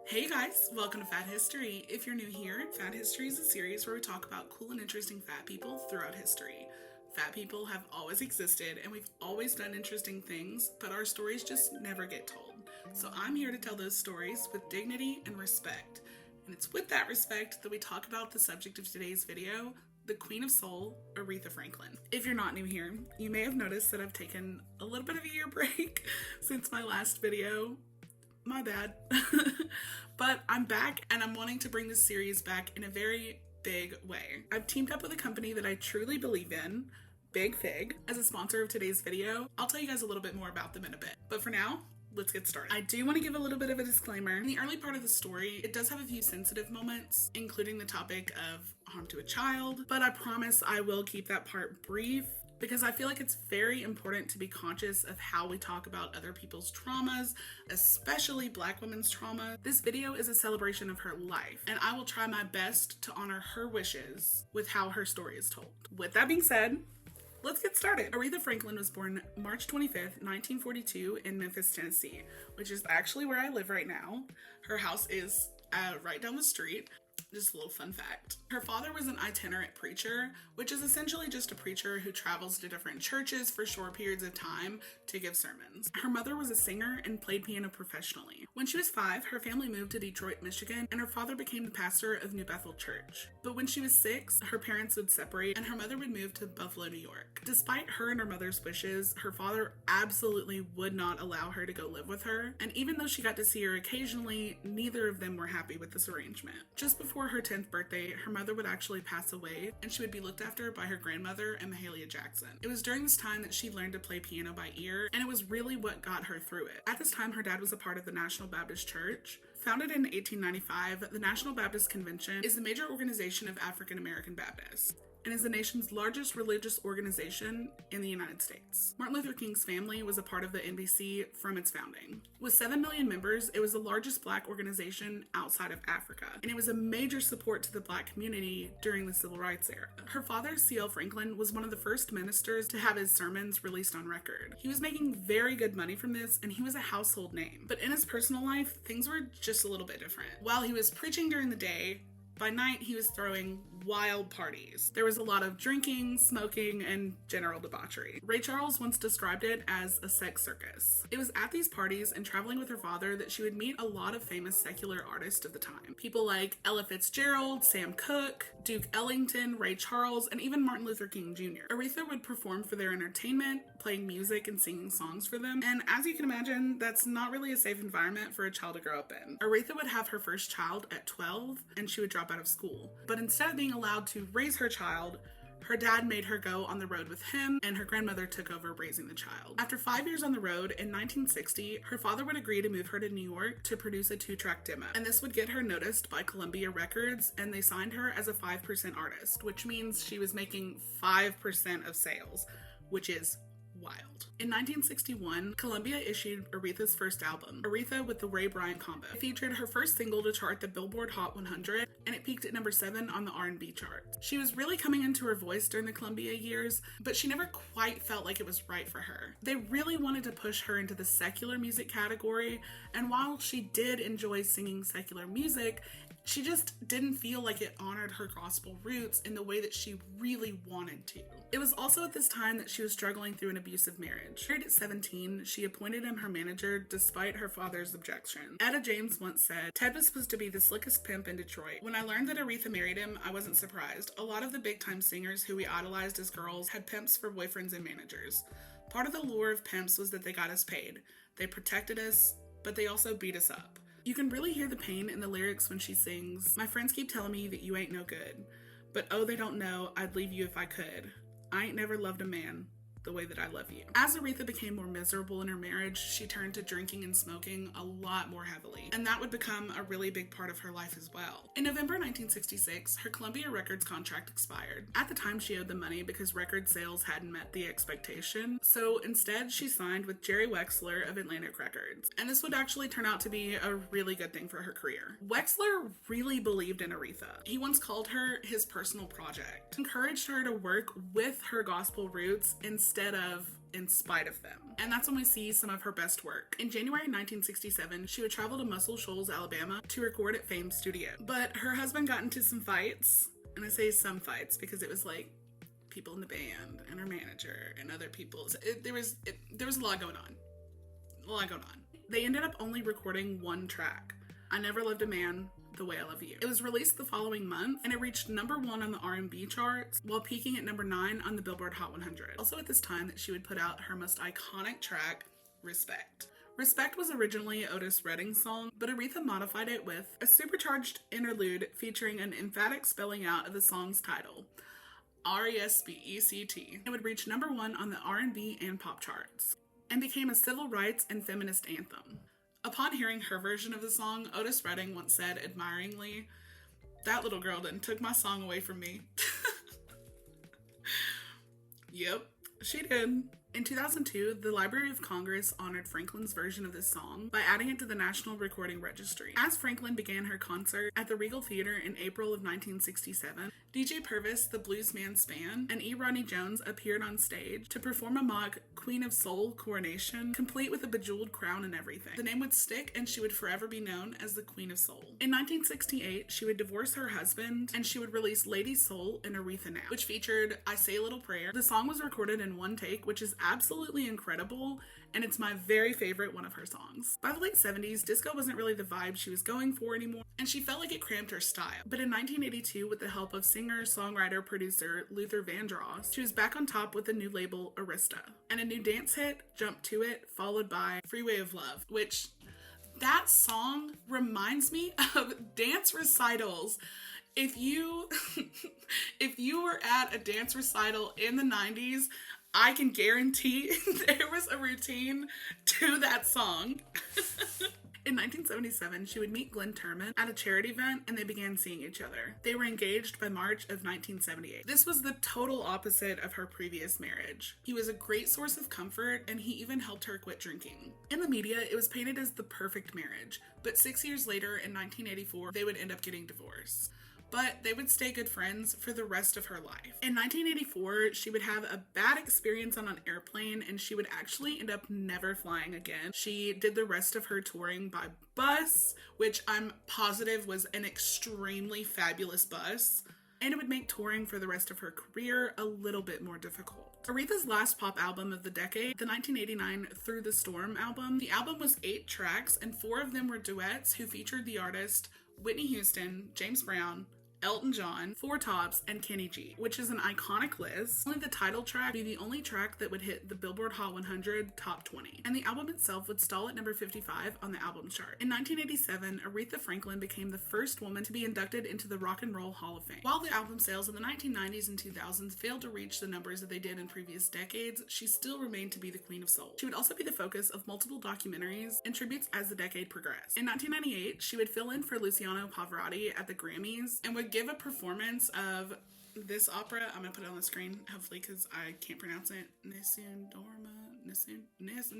Hey guys, welcome to Fat History. If you're new here, Fat History is a series where we talk about cool and interesting fat people throughout history. Fat people have always existed and we've always done interesting things, but our stories just never get told. So I'm here to tell those stories with dignity and respect. And it's with that respect that we talk about the subject of today's video, the Queen of Soul, Aretha Franklin. If you're not new here, you may have noticed that I've taken a little bit of a year break since my last video. My bad. But I'm back and I'm wanting to bring this series back in a very big way. I've teamed up with a company that I truly believe in, Big Fig, as a sponsor of today's video. I'll tell you guys a little bit more about them in a bit. But for now, let's get started. I do want to give a little bit of a disclaimer. In the early part of the story, it does have a few sensitive moments, including the topic of harm to a child, but I promise I will keep that part brief because I feel like it's very important to be conscious of how we talk about other people's traumas, especially Black women's trauma. This video is a celebration of her life, and I will try my best to honor her wishes with how her story is told. With that being said, let's get started. Aretha Franklin was born March 25th, 1942 in Memphis, Tennessee, which is actually where I live right now. Her house is right down the street. Just a little fun fact. Her father was an itinerant preacher, which is essentially just a preacher who travels to different churches for short periods of time to give sermons. Her mother was a singer and played piano professionally. When she was 5, her family moved to Detroit, Michigan, and her father became the pastor of New Bethel Church. But when she was 6, her parents would separate and her mother would move to Buffalo, New York. Despite her and her mother's wishes, her father absolutely would not allow her to go live with her, and even though she got to see her occasionally, neither of them were happy with this arrangement. Just before her 10th birthday, her mother would actually pass away and she would be looked after by her grandmother and Mahalia Jackson. It was during this time that she learned to play piano by ear, and it was really what got her through it. At this time, her dad was a part of the National Baptist Church. Founded in 1895, the National Baptist Convention is the major organization of African American Baptists and is the nation's largest religious organization in the United States. Martin Luther King's family was a part of the NBC from its founding. With 7 million members, it was the largest Black organization outside of Africa, and it was a major support to the Black community during the Civil Rights era. Her father, C.L. Franklin, was one of the first ministers to have his sermons released on record. He was making very good money from this, and he was a household name. But in his personal life, things were just a little bit different. While he was preaching during the day, by night, he was throwing wild parties. There was a lot of drinking, smoking, and general debauchery. Ray Charles once described it as a sex circus. It was at these parties and traveling with her father that she would meet a lot of famous secular artists of the time. People like Ella Fitzgerald, Sam Cooke, Duke Ellington, Ray Charles, and even Martin Luther King Jr. Aretha would perform for their entertainment, playing music and singing songs for them. And as you can imagine, that's not really a safe environment for a child to grow up in. Aretha would have her first child at 12, and she would drop out of school. But instead of being allowed to raise her child, her dad made her go on the road with him, and her grandmother took over raising the child. After 5 years on the road, in 1960, her father would agree to move her to New York to produce a 2-track demo. And this would get her noticed by Columbia Records, and they signed her as a 5% artist, which means she was making 5% of sales, which is wild. In 1961, Columbia issued Aretha's first album, Aretha with the Ray Bryant Combo. It featured her first single to chart the Billboard Hot 100, and it peaked at number 7 on the R&B chart. She was really coming into her voice during the Columbia years, but she never quite felt like it was right for her. They really wanted to push her into the secular music category, and while she did enjoy singing secular music, she just didn't feel like it honored her gospel roots in the way that she really wanted to. It was also at this time that she was struggling through an abusive marriage. Married at 17, she appointed him her manager despite her father's objection. Etta James once said, "Ted was supposed to be the slickest pimp in Detroit. When I learned that Aretha married him, I wasn't surprised. A lot of the big-time singers who we idolized as girls had pimps for boyfriends and managers. Part of the lure of pimps was that they got us paid. They protected us, but they also beat us up." You can really hear the pain in the lyrics when she sings, "My friends keep telling me that you ain't no good, but oh, they don't know I'd leave you if I could. I ain't never loved a man the way that I love you." As Aretha became more miserable in her marriage, she turned to drinking and smoking a lot more heavily, and that would become a really big part of her life as well. In November 1966, her Columbia Records contract expired. At the time, she owed them money because record sales hadn't met the expectation, so instead she signed with Jerry Wexler of Atlantic Records, and this would actually turn out to be a really good thing for her career. Wexler really believed in Aretha. He once called her his personal project, encouraged her to work with her gospel roots instead of in spite of them. And that's when we see some of her best work. In January 1967, she would travel to Muscle Shoals, Alabama to record at Fame Studio. But her husband got into some fights, and I say some fights because it was like people in the band and her manager and other people. There was a lot going on. They ended up only recording one track, I Never Loved a Man the Way I Love You. It was released the following month, and it reached number 1 on the R&B charts, while peaking at number 9 on the Billboard Hot 100. Also at this time that she would put out her most iconic track, Respect. Respect was originally Otis Redding's song, but Aretha modified it with a supercharged interlude featuring an emphatic spelling out of the song's title, R-E-S-P-E-C-T. It would reach number 1 on the R&B and pop charts, and became a civil rights and feminist anthem. Upon hearing her version of the song, Otis Redding once said admiringly, "That little girl done took my song away from me." Yep, she did. In 2002, the Library of Congress honored Franklin's version of this song by adding it to the National Recording Registry. As Franklin began her concert at the Regal Theater in April of 1967, DJ Purvis, the Bluesman Span, and E. Ronnie Jones appeared on stage to perform a mock Queen of Soul coronation, complete with a bejeweled crown and everything. The name would stick, and she would forever be known as the Queen of Soul. In 1968, she would divorce her husband, and she would release Lady Soul and Aretha Now, which featured I Say a Little Prayer. The song was recorded in one take, which is absolutely incredible, and it's my very favorite one of her songs. By the late 70s, disco wasn't really the vibe she was going for anymore, and she felt like it cramped her style. But in 1982, with the help of singer, songwriter, producer Luther Vandross, she was back on top with the new label Arista, and a new dance hit, Jump to It, followed by Freeway of Love, which that song reminds me of dance recitals. If you were at a dance recital in the 90s, I can guarantee there was a routine to that song. In 1977, she would meet Glenn Turman at a charity event, and they began seeing each other. They were engaged by March of 1978. This was the total opposite of her previous marriage. He was a great source of comfort, and he even helped her quit drinking. In the media, it was painted as the perfect marriage, but 6 years later, in 1984, they would end up getting divorced. But they would stay good friends for the rest of her life. In 1984, she would have a bad experience on an airplane, and she would actually end up never flying again. She did the rest of her touring by bus, which I'm positive was an extremely fabulous bus, and it would make touring for the rest of her career a little bit more difficult. Aretha's last pop album of the decade, the 1989 Through the Storm album, the album was 8 tracks, and 4 of them were duets who featured the artist Whitney Houston, James Brown, Elton John, Four Tops, and Kenny G, which is an iconic list. Only the title track would be the only track that would hit the Billboard Hot 100 Top 20, and the album itself would stall at number 55 on the album chart. In 1987, Aretha Franklin became the first woman to be inducted into the Rock and Roll Hall of Fame. While the album sales in the 1990s and 2000s failed to reach the numbers that they did in previous decades, she still remained to be the Queen of Soul. She would also be the focus of multiple documentaries and tributes as the decade progressed. In 1998, she would fill in for Luciano Pavarotti at the Grammys and would give a performance of this opera. I'm gonna put it on the screen, hopefully, because I can't pronounce it. Nessun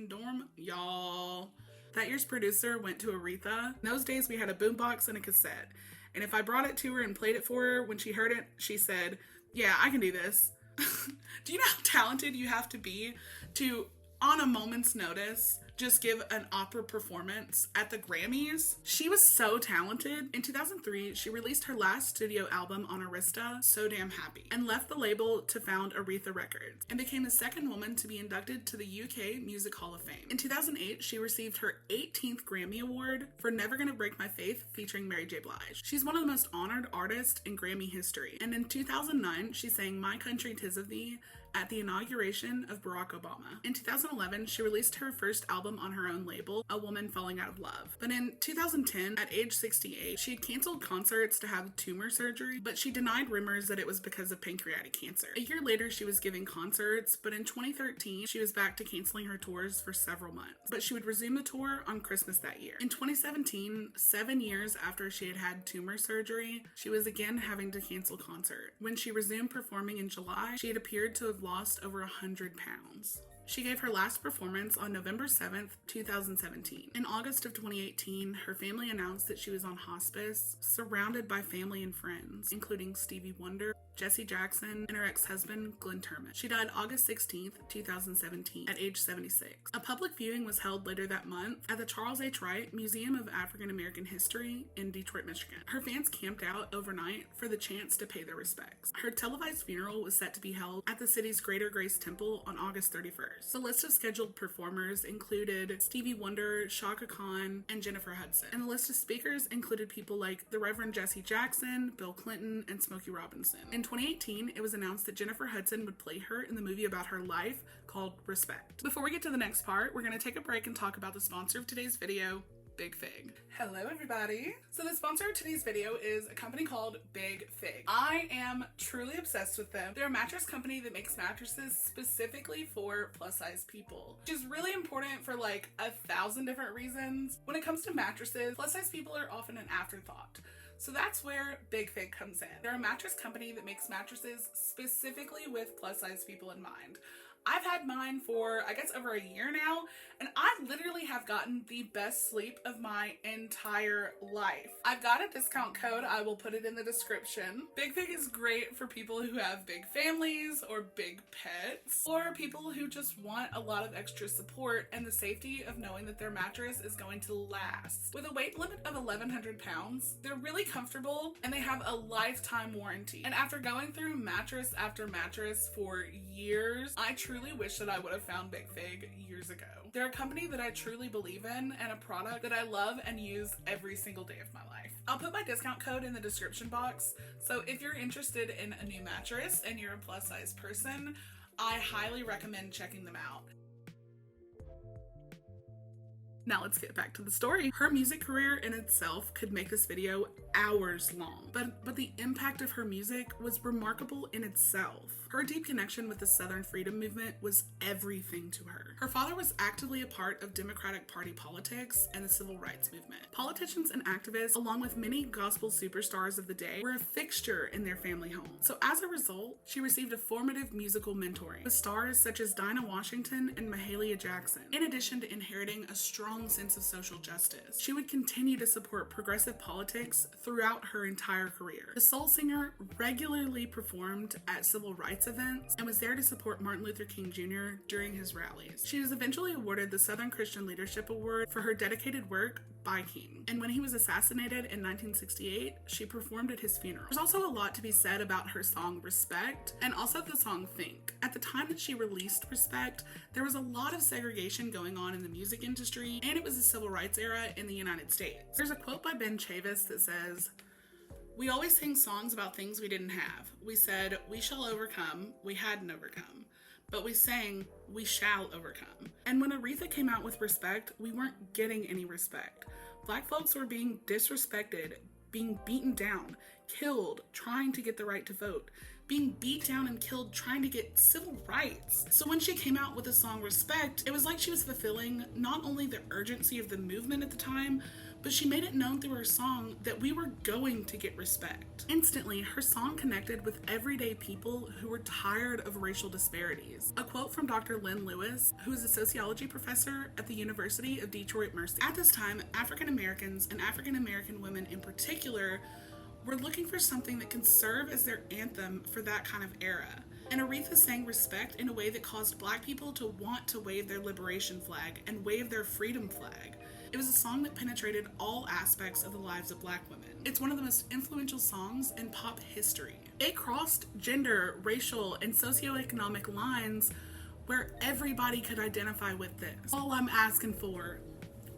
Dorma, y'all. That year's producer went to Aretha. In those days, we had a boombox and a cassette, and if I brought it to her and played it for her, when she heard it, she said, "Yeah, I can do this." Do you know how talented you have to be to, on a moment's notice, just give an opera performance at the Grammys? She was so talented. In 2003, she released her last studio album on Arista, So Damn Happy, and left the label to found Aretha Records, and became the second woman to be inducted to the UK Music Hall of Fame. In 2008, she received her 18th Grammy Award for Never Gonna Break My Faith, featuring Mary J. Blige. She's one of the most honored artists in Grammy history, and in 2009, she sang My Country 'Tis of Thee at the inauguration of Barack Obama. In 2011, she released her first album on her own label, A Woman Falling Out of Love. But in 2010, at age 68, she had canceled concerts to have tumor surgery, but she denied rumors that it was because of pancreatic cancer. A year later, she was giving concerts, but in 2013, she was back to canceling her tours for several months. But she would resume the tour on Christmas that year. In 2017, 7 years after she had had tumor surgery, she was again having to cancel concerts. When she resumed performing in July, she had appeared to have lost over 100 pounds. She gave her last performance on November 7th, 2017. In August of 2018, her family announced that she was on hospice, surrounded by family and friends, including Stevie Wonder, Jesse Jackson, and her ex-husband, Glenn Turman. She died August 16th, 2017, at age 76. A public viewing was held later that month at the Charles H. Wright Museum of African American History in Detroit, Michigan. Her fans camped out overnight for the chance to pay their respects. Her televised funeral was set to be held at the city's Greater Grace Temple on August 31st. The list of scheduled performers included Stevie Wonder, Shaka Khan, and Jennifer Hudson. And the list of speakers included people like the Reverend Jesse Jackson, Bill Clinton, and Smokey Robinson. In 2018, it was announced that Jennifer Hudson would play her in the movie about her life called Respect. Before we get to the next part, we're going to take a break and talk about the sponsor of today's video, Big Fig. Hello everybody. So the sponsor of today's video is a company called Big Fig. I am truly obsessed with them. They're a mattress company that makes mattresses specifically for plus size people, which is really important for like 1,000 different reasons. When it comes to mattresses, plus size people are often an afterthought. So that's where Big Fig comes in. They're a mattress company that makes mattresses specifically with plus size people in mind. I've had mine for, I guess, over a year now, and I literally have gotten the best sleep of my entire life. I've got a discount code. I will put it in the description. Big Fig is great for people who have big families or big pets, or people who just want a lot of extra support and the safety of knowing that their mattress is going to last. With a weight limit of 1,100 pounds, they're really comfortable and they have a lifetime warranty. And after going through mattress after mattress for years, I truly wish that I would have found Big Fig years ago. They're a company that I truly believe in and a product that I love and use every single day of my life. I'll put my discount code in the description box, so if you're interested in a new mattress and you're a plus size person, I highly recommend checking them out. Now let's get back to the story. Her music career in itself could make this video hours long, but the impact of her music was remarkable in itself. Her deep connection with the Southern freedom movement was everything to her. Her father was actively a part of Democratic Party politics and the civil rights movement. Politicians and activists, along with many gospel superstars of the day, were a fixture in their family home. So as a result, she received a formative musical mentoring with stars such as Dinah Washington and Mahalia Jackson. In addition to inheriting a strong sense of social justice, she would continue to support progressive politics throughout her entire career. The soul singer regularly performed at civil rights events and was there to support Martin Luther King Jr. during his rallies. She was eventually awarded the Southern Christian Leadership Award for her dedicated work by King. And when he was assassinated in 1968, she performed at his funeral. There's also a lot to be said about her song Respect and also the song Think. At the time that she released Respect, there was a lot of segregation going on in the music industry, and it was the civil rights era in the United States. There's a quote by Ben Chavis that says, "We always sing songs about things we didn't have. We said, we shall overcome, we hadn't overcome. But we sang, we shall overcome." And when Aretha came out with Respect, we weren't getting any respect. Black folks were being disrespected, being beaten down, killed, trying to get the right to vote, being beat down and killed trying to get civil rights. So when she came out with the song Respect, it was like she was fulfilling not only the urgency of the movement at the time, but she made it known through her song that we were going to get respect. Instantly, her song connected with everyday people who were tired of racial disparities. A quote from Dr. Lynn Lewis, who is a sociology professor at the University of Detroit Mercy. At this time, African Americans and African American women in particular were looking for something that can serve as their anthem for that kind of era. And Aretha sang Respect in a way that caused Black people to want to wave their liberation flag and wave their freedom flag. It was a song that penetrated all aspects of the lives of Black women. It's one of the most influential songs in pop history. It crossed gender, racial, and socioeconomic lines where everybody could identify with this. All I'm asking for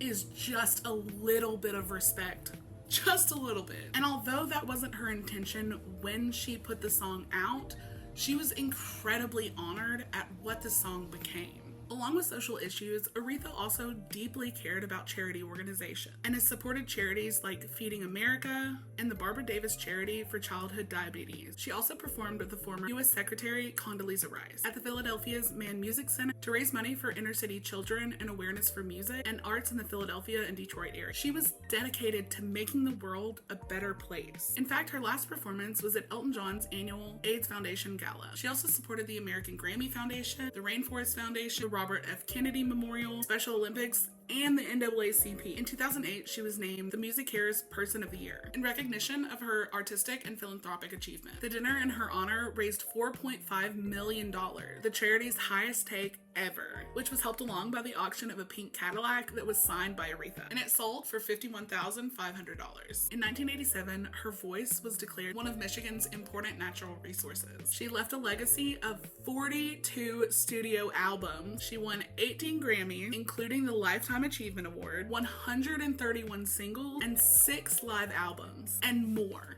is just a little bit of respect. Just a little bit. And although that wasn't her intention when she put the song out, she was incredibly honored at what the song became. Along with social issues, Aretha also deeply cared about charity organizations and has supported charities like Feeding America and the Barbara Davis Charity for Childhood Diabetes. She also performed with the former U.S. Secretary Condoleezza Rice at the Philadelphia's Mann Music Center to raise money for inner city children and awareness for music and arts in the Philadelphia and Detroit area. She was dedicated to making the world a better place. In fact, her last performance was at Elton John's annual AIDS Foundation Gala. She also supported the American Grammy Foundation, the Rainforest Foundation, the Robert F. Kennedy Memorial, Special Olympics, and the NAACP. In 2008, she was named the Music Cares Person of the Year in recognition of her artistic and philanthropic achievement. The dinner in her honor raised $4.5 million, the charity's highest take ever, which was helped along by the auction of a pink Cadillac that was signed by Aretha, and it sold for $51,500. In 1987, her voice was declared one of Michigan's important natural resources. She left a legacy of 42 studio albums. She won 18 Grammys, including the Lifetime Achievement Award, 131 singles, and 6 live albums, and more.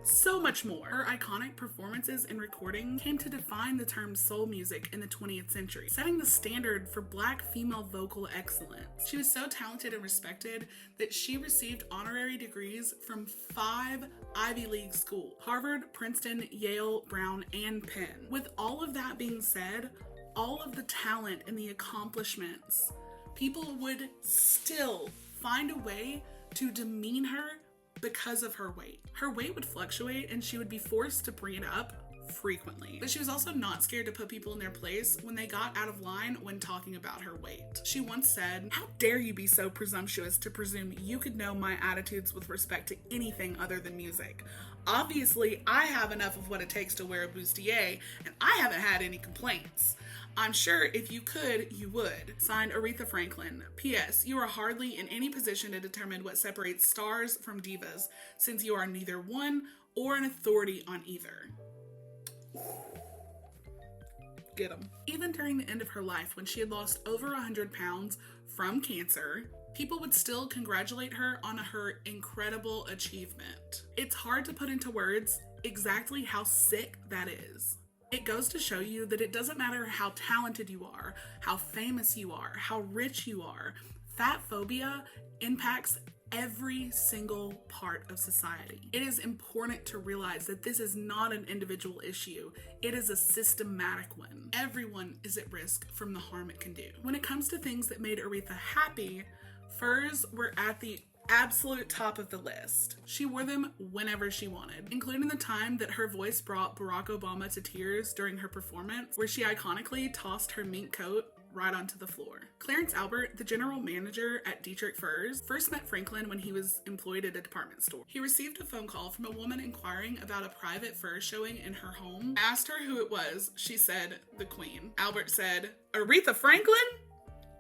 So much more. Her iconic performances and recording came to define the term soul music in the 20th century, setting the standard for Black female vocal excellence. She was so talented and respected that she received honorary degrees from 5 Ivy League schools: Harvard, Princeton, Yale, Brown, and Penn. With all of that being said, all of the talent and the accomplishments, people would still find a way to demean her because of her weight. Her weight would fluctuate and she would be forced to bring it up frequently. But she was also not scared to put people in their place when they got out of line when talking about her weight. She once said, "How dare you be so presumptuous to presume you could know my attitudes with respect to anything other than music? Obviously, I have enough of what it takes to wear a bustier, and I haven't had any complaints. I'm sure if you could, you would." Signed, Aretha Franklin. P.S. You are hardly in any position to determine what separates stars from divas, since you are neither one or an authority on either. Get 'em. Even during the end of her life, when she had lost over 100 pounds from cancer, people would still congratulate her on her incredible achievement. It's hard to put into words exactly how sick that is. It goes to show you that it doesn't matter how talented you are, how famous you are, how rich you are. Fat phobia impacts every single part of society. It is important to realize that this is not an individual issue. It is a systematic one. Everyone is at risk from the harm it can do. When it comes to things that made Aretha happy, furs were at the absolute top of the list. She wore them whenever she wanted, including the time that her voice brought Barack Obama to tears during her performance, where she iconically tossed her mink coat right onto the floor. Clarence Albert, the general manager at Dietrich Furs, first met Franklin when he was employed at a department store. He received a phone call from a woman inquiring about a private fur showing in her home. Asked her who it was. She said, "The Queen." Albert said, "Aretha Franklin?"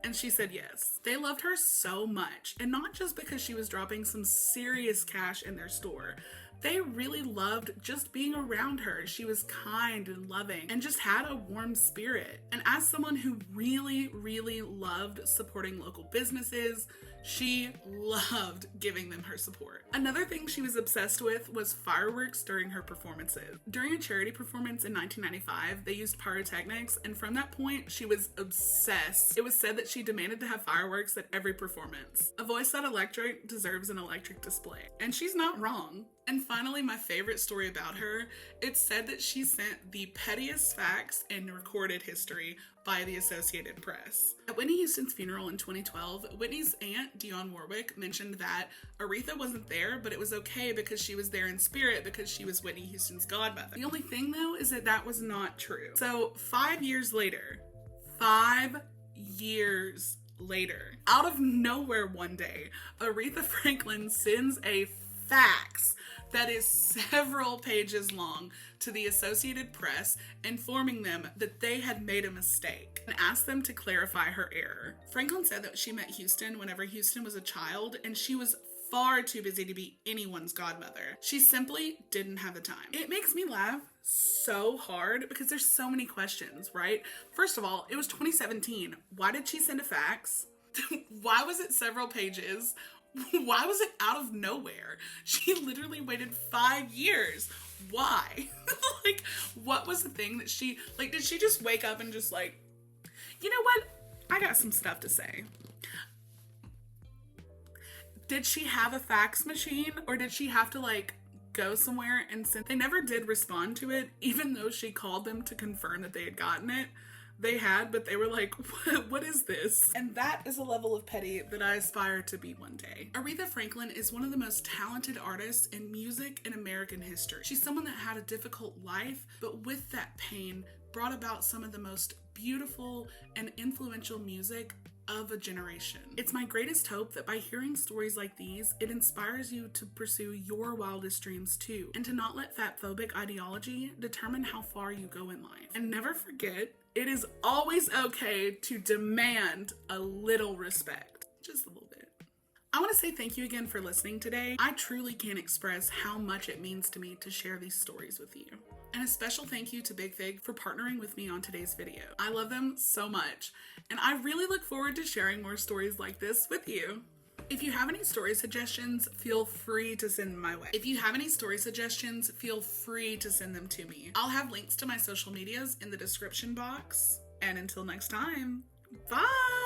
And she said yes. They loved her so much, and not just because she was dropping some serious cash in their store. They really loved just being around her. She was kind and loving and just had a warm spirit. And as someone who really, really loved supporting local businesses, she loved giving them her support. Another thing she was obsessed with was fireworks during her performances. During a charity performance in 1995, they used pyrotechnics, and from that point, she was obsessed. It was said that she demanded to have fireworks at every performance. A voice that electric deserves an electric display. And she's not wrong. And finally, my favorite story about her, it's said that she sent the pettiest facts in recorded history by the Associated Press. At Whitney Houston's funeral in 2012, Whitney's aunt, Dionne Warwick, mentioned that Aretha wasn't there, but it was okay because she was there in spirit because she was Whitney Houston's godmother. The only thing, though, is that that was not true. So 5 years later, out of nowhere one day, Aretha Franklin sends a fax that is several pages long to the Associated Press, informing them that they had made a mistake and asked them to clarify her error. Franklin said that she met Houston whenever Houston was a child, and she was far too busy to be anyone's godmother. She simply didn't have the time. It makes me laugh so hard because there's so many questions, right? First of all, it was 2017. Why did she send a fax? Why was it several pages? Why was it out of nowhere? She literally waited 5 years. Why? Like, what was the thing that she, like, did she just wake up and just like, you know what? I got some stuff to say. Did she have a fax machine, or did she have to like go somewhere and send? They never did respond to it, even though she called them to confirm that they had gotten it. They had, but they were like, what is this? And that is a level of petty that I aspire to be one day. Aretha Franklin is one of the most talented artists in music in American history. She's someone that had a difficult life, but with that pain, brought about some of the most beautiful and influential music of a generation. It's my greatest hope that by hearing stories like these, it inspires you to pursue your wildest dreams too, and to not let fatphobic ideology determine how far you go in life. And never forget, it is always okay to demand a little respect. Just a little bit. I want to say thank you again for listening today. I truly can't express how much it means to me to share these stories with you. And a special thank you to Big Fig for partnering with me on today's video. I love them so much, and I really look forward to sharing more stories like this with you. If you have any story suggestions, feel free to send them my way. Feel free to send them to me. I'll have links to my social medias in the description box. And until next time, bye!